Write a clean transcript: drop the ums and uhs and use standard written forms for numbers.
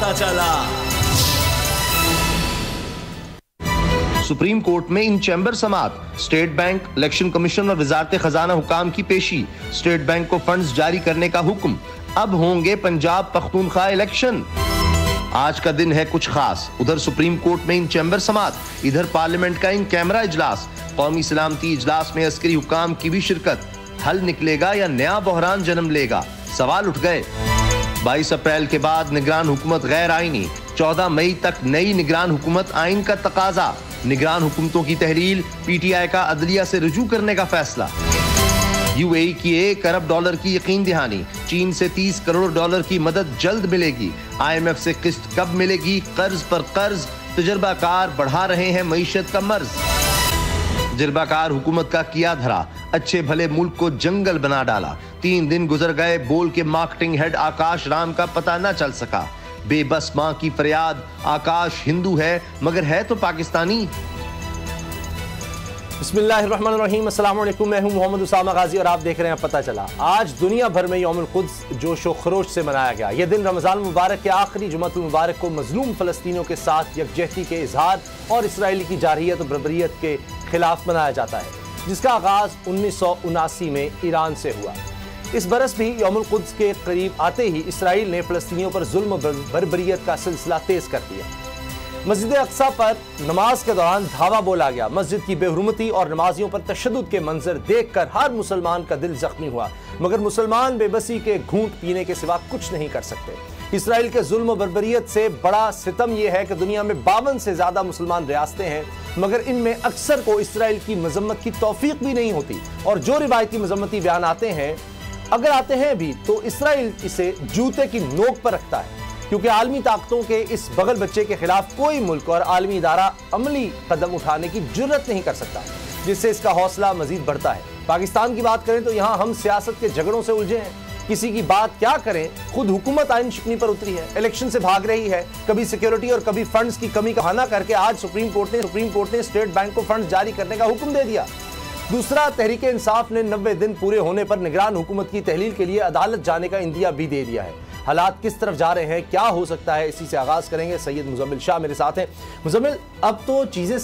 पता चला। Supreme court में इन चैम्बर समात, स्टेट बैंक, इलेक्शन कमीशन और वजारत खजाना हुकाम की पेशी। स्टेट बैंक को फंड्स जारी करने का हुक्म। अब होंगे पंजाब पख्तूनख्वा इलेक्शन। आज का दिन है कुछ खास। उधर सुप्रीम कोर्ट में इन चैम्बर समात, इधर पार्लियामेंट का इन कैमरा इजलास। कौमी सलामती इजलास में अस्करी हुकाम की भी शिरकत। हल निकलेगा या नया बहरान जन्म लेगा, सवाल उठ गए। 22 अप्रैल के बाद निगरान हुकूमत गैर आईनी। 14 मई तक नई निगरान हुकूमत आइन का तकाजा। निगरान हुकूमतों की तहरील, पीटीआई का अदलिया से रुजू करने का फैसला। यूएई की $1 अरब की यकीन दहानी। चीन से $30 करोड़ की मदद जल्द मिलेगी। IMF से किस्त कब मिलेगी? कर्ज पर कर्ज। तजर्बाकार बढ़ा रहे हैं मईशत का मर्ज। तजर्बाकार हुकूमत का किया धरा, अच्छे भले मुल्क को जंगल बना डाला। 3 दिन गुजर गए, बोल के मार्केटिंग हेड आकाश राम का पता न चल सका। बेबस मां की फरियाद, आकाश हिंदू है मगर है तो पाकिस्तानी। बिस्मिल्लाहिर्रहमानिर्रहीम, अस्सलाम वालेकुम। मैं हूं मोहम्मद उसामा गाजी और आप देख रहे हैं पता चला। आज दुनिया भर में यौमुल कुद्स जोशो खरोश से मनाया गया। यह दिन रमज़ान मुबारक के आखिरी जुमअतुल मुबारक को मजलूम फ़लस्तीनियों के साथ यकजहती के इजहार और इसराइली की जारहियत और बर्बरियत के खिलाफ मनाया जाता है, जिसका आगाज़ 1979 में ईरान से हुआ। इस बरस भी यौमुल कुद्स के करीब आते ही इसराइल ने फ़लस्तीनियों पर जुल्म और बर्बरियत का सिलसिला तेज़ कर दिया। मस्जिद अक्सा पर नमाज के दौरान धावा बोला गया। मस्जिद की बेहुरमती और नमाजियों पर तशद्दुद के मंजर देखकर हर मुसलमान का दिल जख्मी हुआ, मगर मुसलमान बेबसी के घूंट पीने के सिवा कुछ नहीं कर सकते। इसराइल के जुल्म और बर्बरियत से बड़ा सितम यह है कि दुनिया में 52 से ज्यादा मुसलमान रियासतें हैं, मगर इनमें अक्सर को इसराइल की मजम्मत की तौफीक भी नहीं होती। और जो रिवायती मजम्मती बयान आते हैं, अगर आते हैं भी, तो इसराइल इसे जूते की नोक पर रखता है, क्योंकि आलमी ताकतों के इस बगल बच्चे के खिलाफ कोई मुल्क और आलमी इदारा अमली कदम उठाने की जुर्रत नहीं कर सकता, जिससे इसका हौसला मजीद बढ़ता है। पाकिस्तान की बात करें तो यहाँ हम सियासत के झगड़ों से उलझे हैं। किसी की बात क्या करें, खुद हुकूमत आइन शिकनी पर उतरी है, इलेक्शन से भाग रही है। कभी सिक्योरिटी और कभी फंड्स की कमी का बहाना करके आज सुप्रीम कोर्ट ने स्टेट बैंक को फंड जारी करने का हुक्म दे दिया। दूसरा, तहरीक इंसाफ ने 90 दिन पूरे होने पर निगरान हुकूमत की तहलील के लिए अदालत जाने का इंदिया भी दे दिया है। हालात किस तरफ जा रहे हैं, क्या हो सकता है, इसी से आगाज करेंगे। सैयद मुजम्मिल शाह मेरे साथ हैं। मुजम्मिल, अब तो चीजें